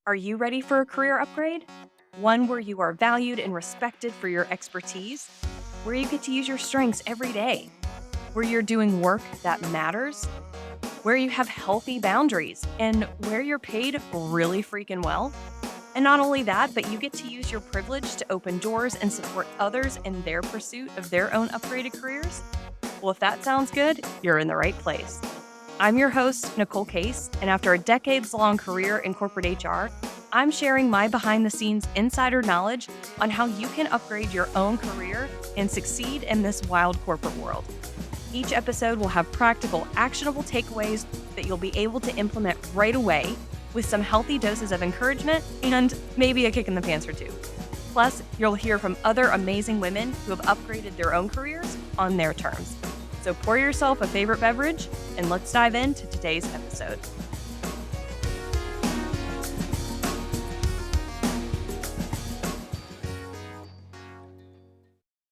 Are you ready for a career upgrade? One where you are valued and respected for your expertise, where you get to use your strengths every day, where you're doing work that matters, where you have healthy boundaries, and where you're paid really freaking well. And not only that, but you get to use your privilege to open doors and support others in their pursuit of their own upgraded careers? Well, if that sounds good, you're in the right place. I'm your host, Nicole Case, and after a decades long career in corporate HR, I'm sharing my behind the scenes insider knowledge on how you can upgrade your own career and succeed in this wild corporate world. Each episode will have practical, actionable takeaways that you'll be able to implement right away with some healthy doses of encouragement and maybe a kick in the pants or two. Plus, you'll hear from other amazing women who have upgraded their own careers on their terms. So pour yourself a favorite beverage and let's dive into today's episode.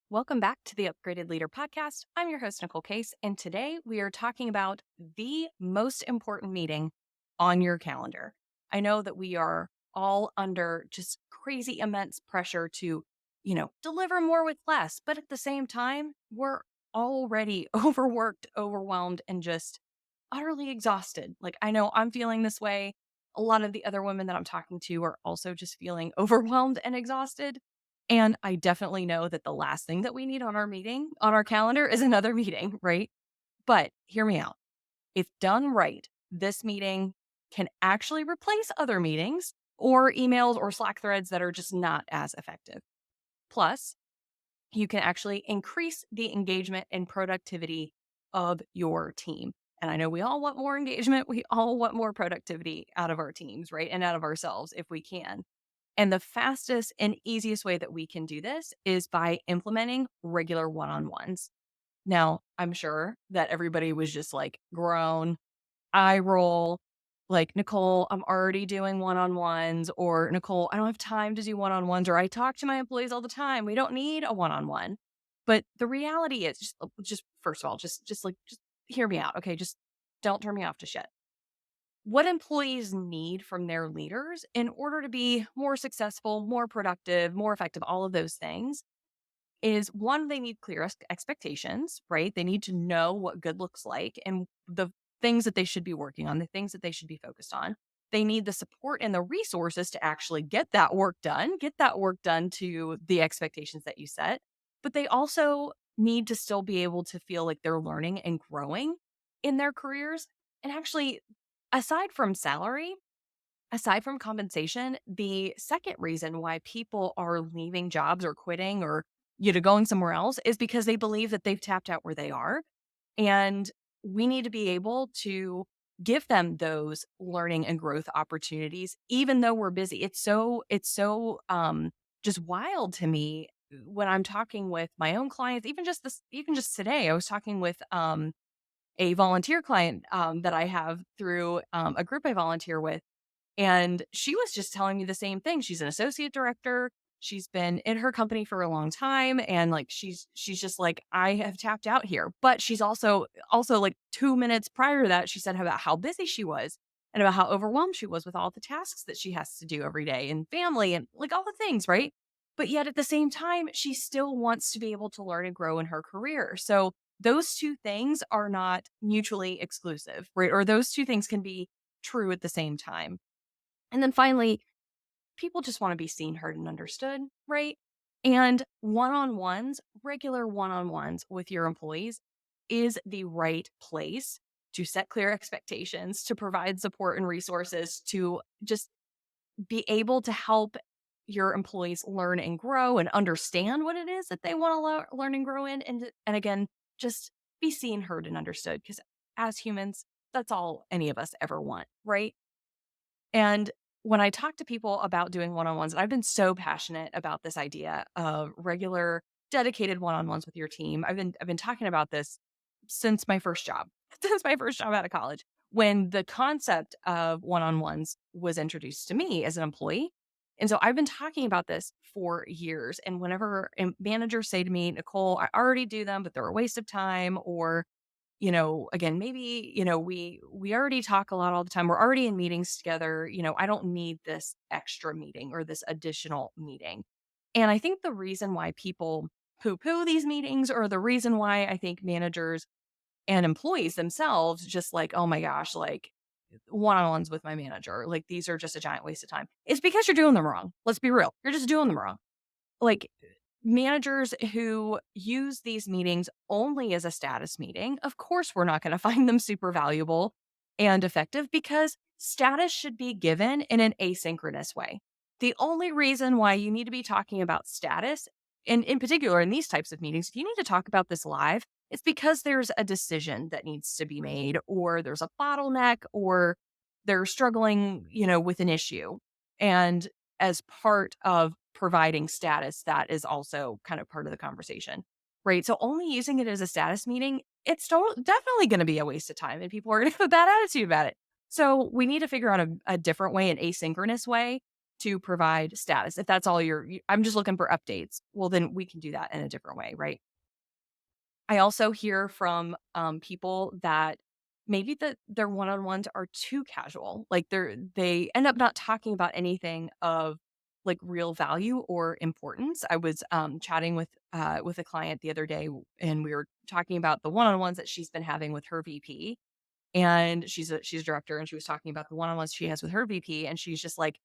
Welcome back to the Upgraded Leader Podcast. I'm your host, Nicole Case, and today we are talking about the most important meeting on your calendar. I know that we are all under just crazy immense pressure to, deliver more with less, but at the same time, we're already overworked, overwhelmed, and just utterly exhausted. Like, I know I'm feeling this way. A lot of the other women that I'm talking to are also just feeling overwhelmed and exhausted. And I definitely know that the last thing that we need on our calendar is another meeting, right? But hear me out. If done right, this meeting can actually replace other meetings or emails or Slack threads that are just not as effective. Plus, you can actually increase the engagement and productivity of your team. And I know we all want more engagement. We all want more productivity out of our teams, right? And out of ourselves if we can. And the fastest and easiest way that we can do this is by implementing regular one on ones. Now, I'm sure that everybody was just like groan, eye roll, like, Nicole, I'm already doing one on ones, or Nicole, I don't have time to do one on ones, or I talk to my employees all the time. We don't need a one on one. But the reality is just first of all, just hear me out. Okay. Just don't turn me off to shit. What employees need from their leaders in order to be more successful, more productive, more effective, all of those things is one, they need clear expectations, right? They need to know what good looks like and the things that they should be working on, the things that they should be focused on. They need the support and the resources to actually get that work done to the expectations that you set. But they also need to still be able to feel like they're learning and growing in their careers. And actually, aside from salary, aside from compensation, the second reason why people are leaving jobs or quitting or going somewhere else is because they believe that they've tapped out where they are. And we need to be able to give them those learning and growth opportunities, even though we're busy. It's so just wild to me when I'm talking with my own clients, even just today, I was talking with a volunteer client that I have through a group I volunteer with, and she was just telling me the same thing. She's an associate director. She's been in her company for a long time, and like she's just like, I have tapped out here. But she's also like 2 minutes prior to that, she said about how busy she was and about how overwhelmed she was with all the tasks that she has to do every day and family and like all the things, right? But yet at the same time, she still wants to be able to learn and grow in her career. So those two things are not mutually exclusive, right? Or those two things can be true at the same time. And then finally, people just want to be seen, heard, and understood, right? And one on ones, regular one on ones with your employees is the right place to set clear expectations, to provide support and resources, to just be able to help your employees learn and grow and understand what it is that they want to learn and grow in. And again, just be seen, heard, and understood. Because as humans, that's all any of us ever want, right? And when I talk to people about doing one-on-ones, and I've been so passionate about this idea of regular dedicated one-on-ones with your team. I've been talking about this since my first job, since my first job out of college, when the concept of one-on-ones was introduced to me as an employee. And so I've been talking about this for years. And whenever managers say to me, Nicole, I already do them, but they're a waste of time, or again, maybe, we already talk a lot all the time. We're already in meetings together. I don't need this extra meeting or this additional meeting. And I think the reason why people poo poo these meetings, or the reason why I think managers and employees themselves just like, oh my gosh, like one on ones with my manager, like these are just a giant waste of time, is because you're doing them wrong. Let's be real. You're just doing them wrong. Like, managers who use these meetings only as a status meeting, of course, we're not going to find them super valuable and effective, because status should be given in an asynchronous way. The only reason why you need to be talking about status, and in particular in these types of meetings, if you need to talk about this live, it's because there's a decision that needs to be made, or there's a bottleneck, or they're struggling, with an issue. And as part of providing status, that is also kind of part of the conversation, right? So only using it as a status meeting, it's definitely going to be a waste of time, and people are going to have a bad attitude about it. So we need to figure out a different way, an asynchronous way to provide status. If that's all I'm just looking for updates. Well, then we can do that in a different way, right? I also hear from people that maybe their one-on-ones are too casual. Like they end up not talking about anything of like real value or importance. I was chatting with a client the other day, and we were talking about the one-on-ones that she's been having with her VP. And she's a director, and she was talking about the one-on-ones she has with her VP, and she's just like,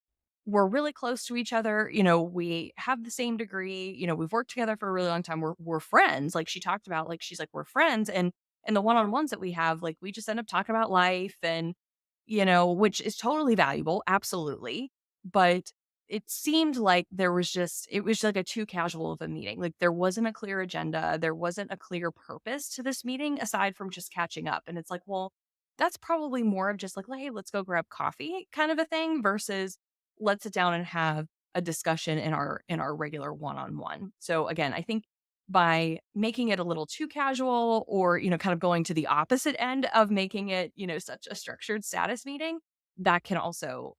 "We're really close to each other, we have the same degree, we've worked together for a really long time. We're friends." Like, she talked about, like, she's like, "We're friends." And the one-on-ones that we have, like, we just end up talking about life, and which is totally valuable, absolutely. But it seemed like it was like a too casual of a meeting. Like, there wasn't a clear agenda, there wasn't a clear purpose to this meeting aside from just catching up. And it's like, well, that's probably more of just like, "Hey, let's go grab coffee," kind of a thing, versus let's sit down and have a discussion in our regular one-on-one. So again, I think by making it a little too casual, or, kind of going to the opposite end of making it, such a structured status meeting, that can also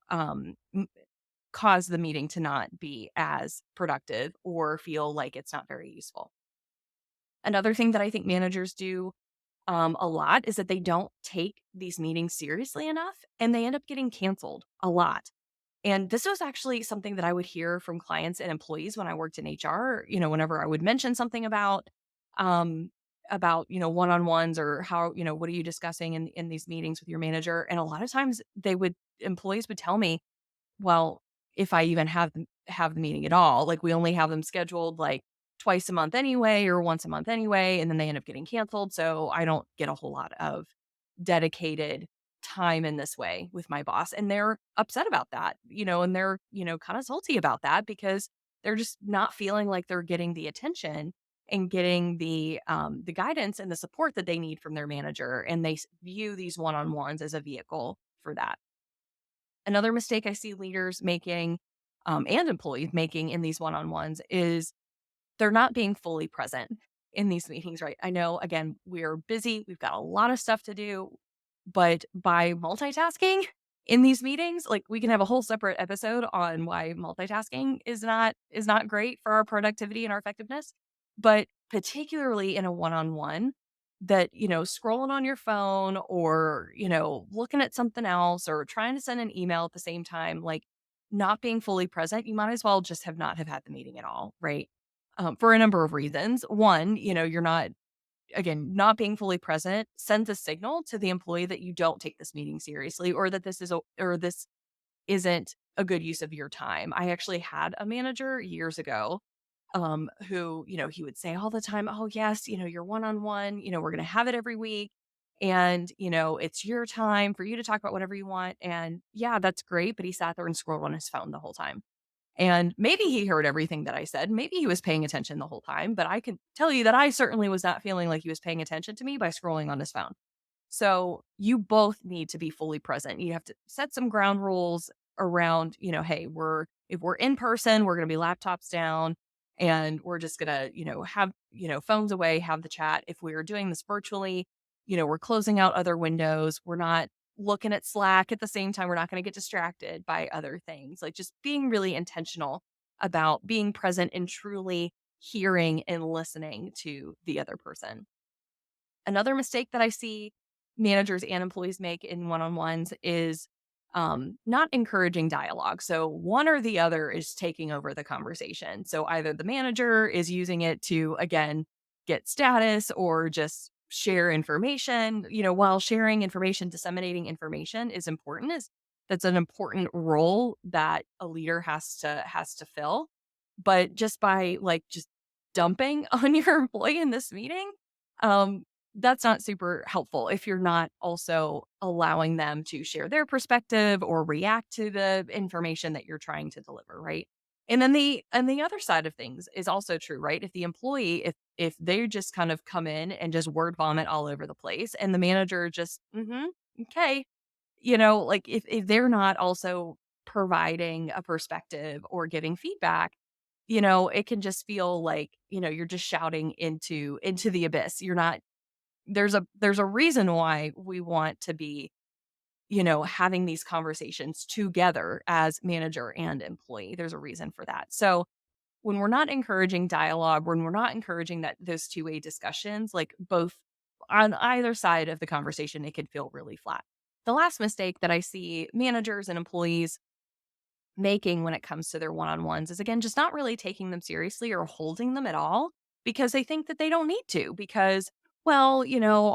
cause the meeting to not be as productive or feel like it's not very useful. Another thing that I think managers do a lot is that they don't take these meetings seriously enough, and they end up getting canceled a lot. And this was actually something that I would hear from clients and employees when I worked in HR, whenever I would mention something about, one-on-ones, or how, what are you discussing in these meetings with your manager? And a lot of times employees would tell me, well, if I even have the meeting at all, like, we only have them scheduled, like, twice a month anyway, or once a month anyway, and then they end up getting canceled, so I don't get a whole lot of dedicated time in this way with my boss, and they're upset about that, and they're, kinda salty about that, because they're just not feeling like they're getting the attention and getting the guidance and the support that they need from their manager, and they view these one-on-ones as a vehicle for that. Another mistake I see leaders making, and employees making in these one-on-ones, is they're not being fully present in these meetings, right? I know, again, we're busy, we've got a lot of stuff to do, but by multitasking in these meetings, like, we can have a whole separate episode on why multitasking is not great for our productivity and our effectiveness. But particularly in a one-on-one, that, scrolling on your phone, or, looking at something else, or trying to send an email at the same time, like, not being fully present, you might as well just not have had the meeting at all, right? For a number of reasons. One, you're not, again, not being fully present sends a signal to the employee that you don't take this meeting seriously, or that this isn't a good use of your time. I actually had a manager years ago, who, he would say all the time, "Oh, yes, you're one-on-one, we're going to have it every week. And, it's your time for you to talk about whatever you want." And yeah, that's great. But he sat there and scrolled on his phone the whole time. And maybe he heard everything that I said. Maybe he was paying attention the whole time, but I can tell you that I certainly was not feeling like he was paying attention to me by scrolling on his phone. So you both need to be fully present. You have to set some ground rules around, hey, if we're in person, we're going to be laptops down, and we're just going to, have, phones away, have the chat. If we're doing this virtually, we're closing out other windows. We're not looking at Slack at the same time. We're not going to get distracted by other things. Like, just being really intentional about being present and truly hearing and listening to the other person. Another mistake that I see managers and employees make in one-on-ones is not encouraging dialogue. So one or the other is taking over the conversation. So either the manager is using it to, again, get status or just share information. While sharing information, disseminating information is important, is that's an important role that a leader has to fill. But just by like just dumping on your employee in this meeting, um, that's not super helpful if you're not also allowing them to share their perspective or react to the information that you're trying to deliver, right? And the other side of things is also true, right? If the employee, if they just kind of come in and just word vomit all over the place and the manager just, okay, like if they're not also providing a perspective or giving feedback, it can just feel like, you're just shouting into the abyss. You're not there's a reason why we want to be, having these conversations together as manager and employee. There's a reason for that. So when we're not encouraging dialogue, when we're not encouraging that those two-way discussions, like both on either side of the conversation, it can feel really flat. The last mistake that I see managers and employees making when it comes to their one-on-ones is, again, just not really taking them seriously or holding them at all because they think that they don't need to because, well,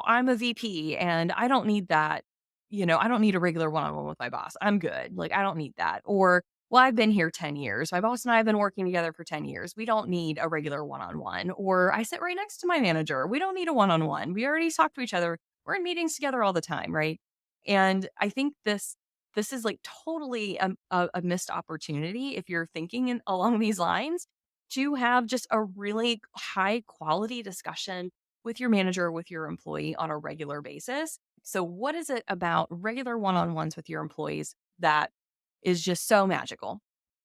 I'm a VP and I don't need that. I don't need a regular one-on-one with my boss. I'm good. Like, I don't need that. Or, well, I've been here 10 years. My boss and I have been working together for 10 years. We don't need a regular one-on-one. Or I sit right next to my manager. We don't need a one-on-one. We already talk to each other. We're in meetings together all the time, right? And I think this is like totally a missed opportunity if you're thinking along these lines to have just a really high quality discussion with your manager, with your employee on a regular basis. So, what is it about regular one on ones with your employees that is just so magical?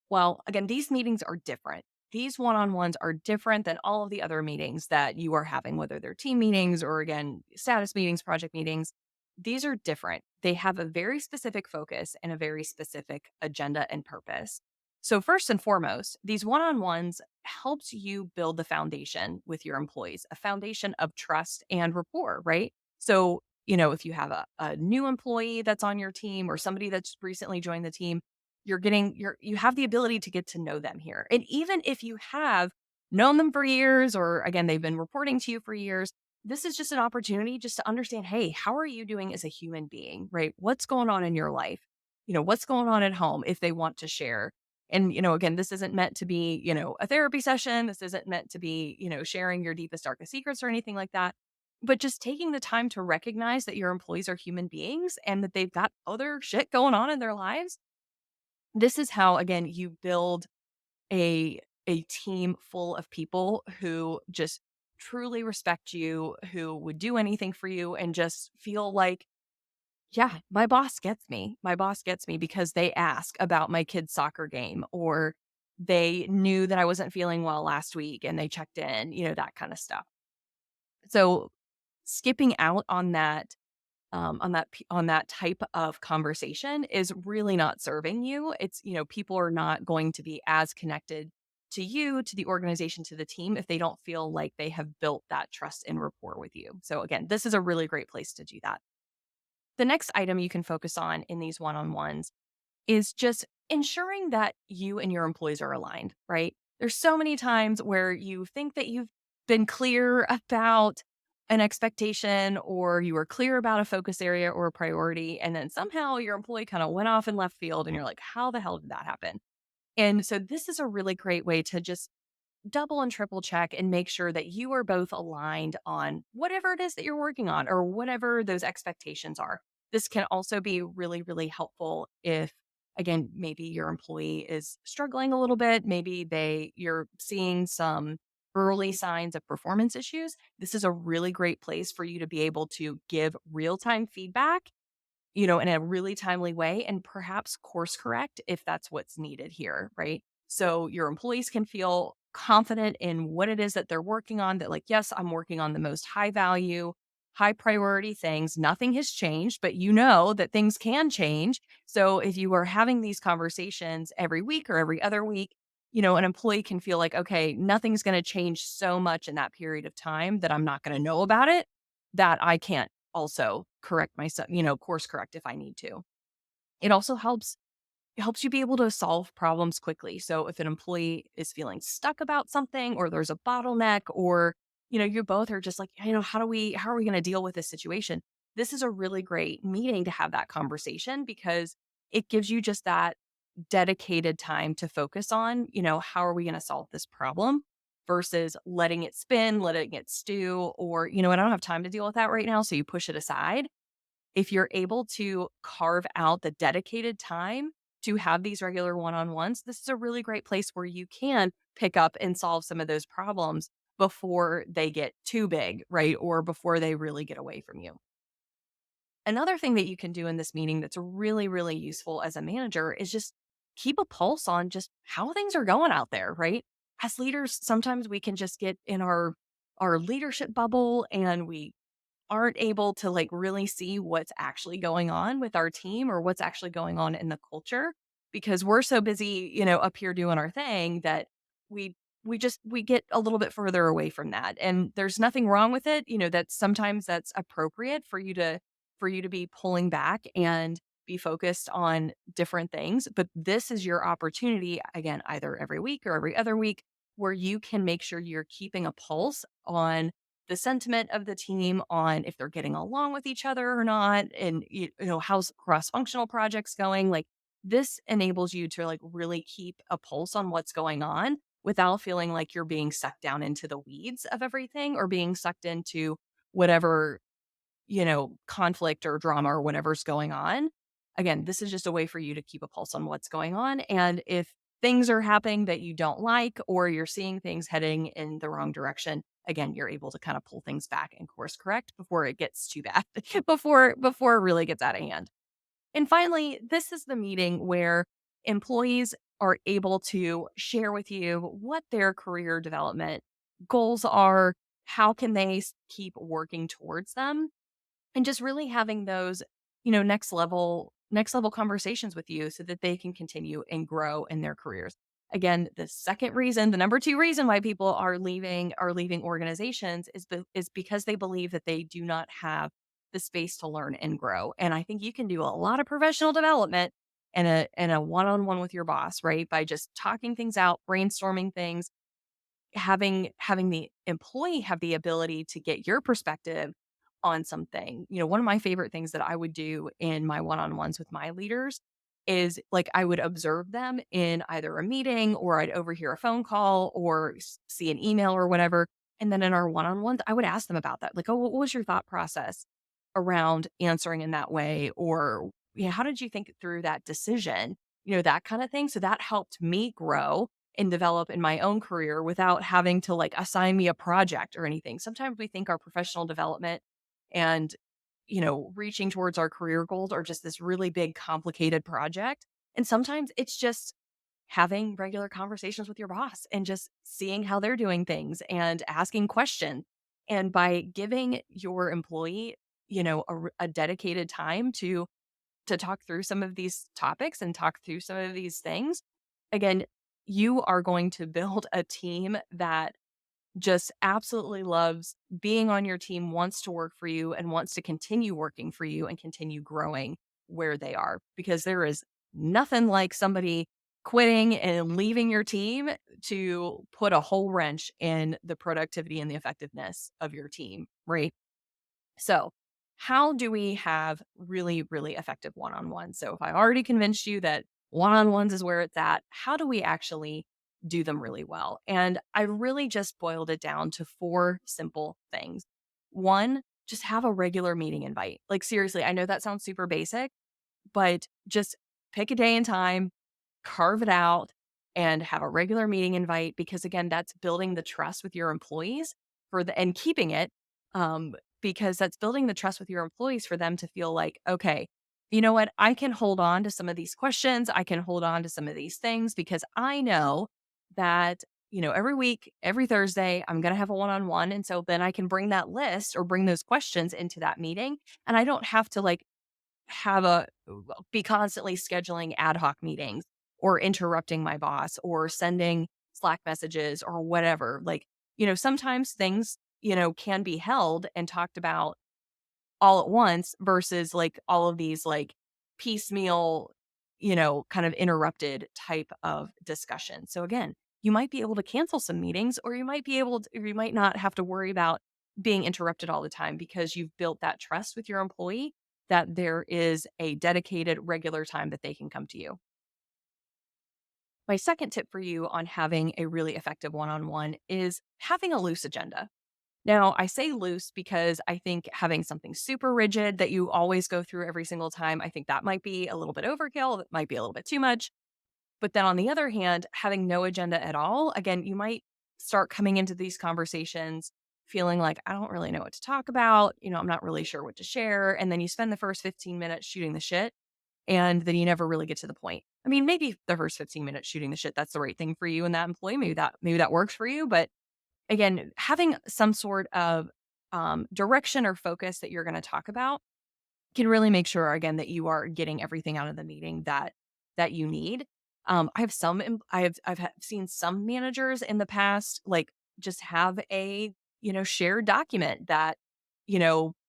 Well, again, these meetings are different. These one on ones are different than all of the other meetings that you are having, whether they're team meetings or, again, status meetings, project meetings. These are different. They have a very specific focus and a very specific agenda and purpose. So, first and foremost, these one on ones helps you build the foundation with your employees, a foundation of trust and rapport, right? So, if you have a new employee that's on your team or somebody that's recently joined the team, you have the ability to get to know them here. And even if you have known them for years, or again, they've been reporting to you for years, this is just an opportunity just to understand, hey, how are you doing as a human being, right? What's going on in your life? What's going on at home if they want to share. And, again, this isn't meant to be, a therapy session. This isn't meant to be, sharing your deepest, darkest secrets or anything like that. But just taking the time to recognize that your employees are human beings and that they've got other shit going on in their lives. This is how, again, you build a team full of people who just truly respect you, who would do anything for you and just feel like, yeah, my boss gets me. My boss gets me because they ask about my kid's soccer game or they knew that I wasn't feeling well last week and they checked in, that kind of stuff. So skipping out on that type of conversation is really not serving you. It's, people are not going to be as connected to you, to the organization, to the team if they don't feel like they have built that trust and rapport with you. So again, this is a really great place to do that. The next item you can focus on in these one-on-ones is just ensuring that you and your employees are aligned, right? There's so many times where you think that you've been clear about an expectation or you were clear about a focus area or a priority, and then somehow your employee kind of went off in left field and you're like, how the hell did that happen? And so this is a really great way to just double and triple check and make sure that you are both aligned on whatever it is that you're working on or whatever those expectations are. This can also be really, really helpful if, again, maybe your employee is struggling a little bit. Maybe you're seeing some early signs of performance issues. This is a really great place for you to be able to give real-time feedback, in a really timely way and perhaps course correct if that's what's needed here, right? So your employees can feel confident in what it is that they're working on, that like, yes, I'm working on the most high value, high priority things. Nothing has changed, but you know that things can change. So if you are having these conversations every week or every other week, an employee can feel like, okay, nothing's going to change so much in that period of time that I'm not going to know about it. that I can't also correct myself, course correct if I need to. It also helps you be able to solve problems quickly. So if an employee is feeling stuck about something or there's a bottleneck or you both are just like, how are we going to deal with this situation? This is a really great meeting to have that conversation because it gives you just that dedicated time to focus on, how are we going to solve this problem versus letting it spin, letting it stew, or, I don't have time to deal with that right now. So you push it aside. If you're able to carve out the dedicated time to have these regular one on ones, this is a really great place where you can pick up and solve some of those problems before they get too big, right? Or before they really get away from you. Another thing that you can do in this meeting that's really, really useful as a manager is just keep a pulse on just how things are going out there, right? As leaders, sometimes we can just get in our leadership bubble and we aren't able to like really see what's actually going on with our team or what's actually going on in the culture because we're so busy, up here doing our thing that we we get a little bit further away from that. And there's nothing wrong with it, that sometimes that's appropriate for you to be pulling back and be focused on different things, but this is your opportunity again either every week or every other week where you can make sure you're keeping a pulse on the sentiment of the team on if they're getting along with each other or not and how's cross-functional projects going. Like this enables you to like really keep a pulse on what's going on without feeling like you're being sucked down into the weeds of everything or being sucked into whatever conflict or drama or whatever's going on. Again, this is just a way for you to keep a pulse on what's going on. And if things are happening that you don't like, or you're seeing things heading in the wrong direction, again, you're able to kind of pull things back and course correct before it gets too bad, before it really gets out of hand. And finally, this is the meeting where employees are able to share with you what their career development goals are, how can they keep working towards them, and just really having those, next level conversations with you so that they can continue and grow in their careers. Again, the second reason, the number two reason why people are leaving organizations is because they believe that they do not have the space to learn and grow. And I think you can do a lot of professional development and a one-on-one with your boss, right? By just talking things out, brainstorming things, having the employee have the ability to get your perspective on something. One of my favorite things that I would do in my one-on-ones with my leaders is like I would observe them in either a meeting or I'd overhear a phone call or see an email or whatever. And then in our one-on-ones, I would ask them about that. Like, oh, what was your thought process around answering in that way? Or how did you think through that decision? That kind of thing. So that helped me grow and develop in my own career without having to like assign me a project or anything. Sometimes we think our professional development and, reaching towards our career goals are just this really big, complicated project. And sometimes it's just having regular conversations with your boss and just seeing how they're doing things and asking questions. And by giving your employee, a dedicated time to talk through some of these topics and talk through some of these things, again, you are going to build a team that just absolutely loves being on your team, wants to work for you, and wants to continue working for you and continue growing where they are. Because there is nothing like somebody quitting and leaving your team to put a whole wrench in the productivity and the effectiveness of your team, right? So, how do we have really, really effective one on ones? So, if I already convinced you that one on ones is where it's at, how do we actually do them really well? And I really just boiled it down to four simple things. One, just have a regular meeting invite. Like, seriously, I know that sounds super basic, but just pick a day and time, carve it out, and have a regular meeting invite because again, that's building the trust with your employees and keeping it because that's building the trust with your employees for them to feel like, okay, you know what? I can hold on to some of these questions. I can hold on to some of these things because I know that, every week, every Thursday, I'm going to have a one on one. And so then I can bring that list or bring those questions into that meeting. And I don't have to like have a be constantly scheduling ad hoc meetings or interrupting my boss or sending Slack messages or whatever. Like, sometimes things, can be held and talked about all at once versus like all of these like piecemeal, kind of interrupted type of discussion. So again, you might be able to cancel some meetings or you might not have to worry about being interrupted all the time because you've built that trust with your employee that there is a dedicated regular time that they can come to you. My second tip for you on having a really effective one-on-one is having a loose agenda. Now, I say loose because I think having something super rigid that you always go through every single time, I think that might be a little bit overkill. That might be a little bit too much. But then on the other hand, having no agenda at all, again, you might start coming into these conversations feeling like, I don't really know what to talk about. I'm not really sure what to share. And then you spend the first 15 minutes shooting the shit and then you never really get to the point. I mean, maybe the first 15 minutes shooting the shit, that's the right thing for you and that employee. Maybe that works for you. But again, having some sort of direction or focus that you're going to talk about can really make sure again that you are getting everything out of the meeting that you need. I've seen some managers in the past like just have a shared document that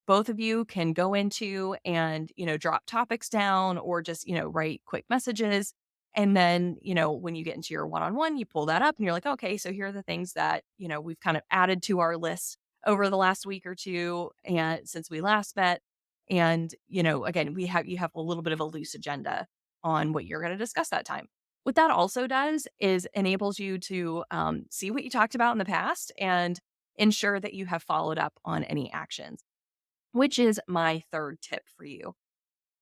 both of you can go into and drop topics down or just write quick messages. And then when you get into your one-on-one you pull that up and you're like, okay, so here are the things that we've kind of added to our list over the last week or two and since we last met. And, again, you have a little bit of a loose agenda on what you're going to discuss that time. What that also does is enables you to see what you talked about in the past and ensure that you have followed up on any actions, which is my third tip for you.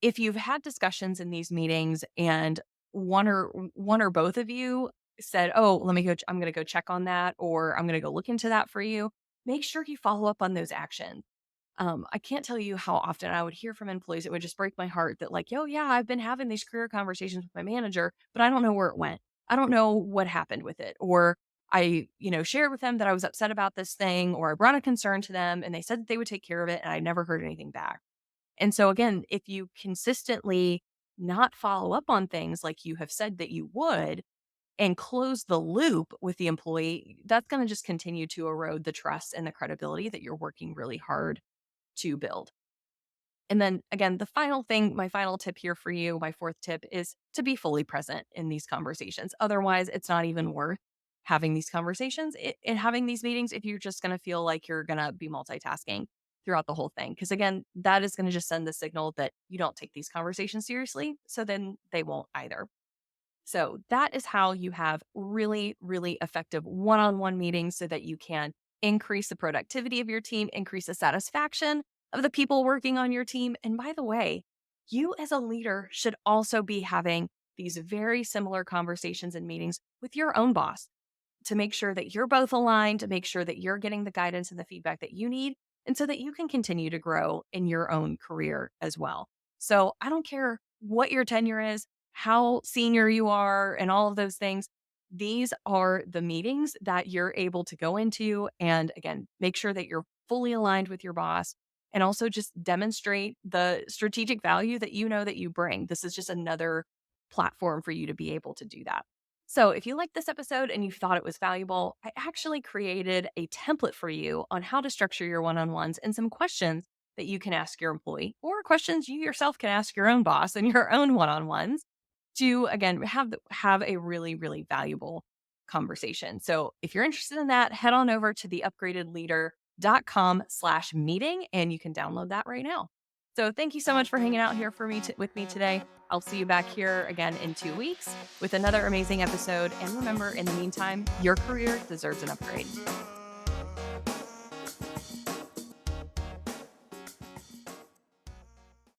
If you've had discussions in these meetings and one or both of you said, "Oh, I'm going to go check on that," or "I'm going to go look into that for you," make sure you follow up on those actions. I can't tell you how often I would hear from employees. It would just break my heart that like, "Yo, yeah, I've been having these career conversations with my manager, but I don't know where it went. I don't know what happened with it." Or I, shared with them that I was upset about this thing, or I brought a concern to them and they said that they would take care of it and I never heard anything back. And so again, if you consistently not follow up on things like you have said that you would and close the loop with the employee, that's going to just continue to erode the trust and the credibility that you're working really hard to build. And then again, my final tip here for you, my fourth tip is to be fully present in these conversations. Otherwise, it's not even worth having these conversations and having these meetings if you're just going to feel like you're going to be multitasking throughout the whole thing. Because again, that is going to just send the signal that you don't take these conversations seriously. So then they won't either. So that is how you have really, really effective one-on-one meetings so that you can increase the productivity of your team, increase the satisfaction of the people working on your team. And by the way, you as a leader should also be having these very similar conversations and meetings with your own boss to make sure that you're both aligned, to make sure that you're getting the guidance and the feedback that you need, and so that you can continue to grow in your own career as well. So I don't care what your tenure is, how senior you are, and all of those things. These are the meetings that you're able to go into. And again, make sure that you're fully aligned with your boss and also just demonstrate the strategic value that you know that you bring. This is just another platform for you to be able to do that. So, if you liked this episode and you thought it was valuable, I actually created a template for you on how to structure your one on ones and some questions that you can ask your employee or questions you yourself can ask your own boss and your own one on ones to, again, have a really, really valuable conversation. So, if you're interested in that, head on over to theupgradedleader.com/meeting and you can download that right now. So, thank you so much for hanging out here with me today. I'll see you back here again in 2 weeks with another amazing episode. And remember, in the meantime, your career deserves an upgrade.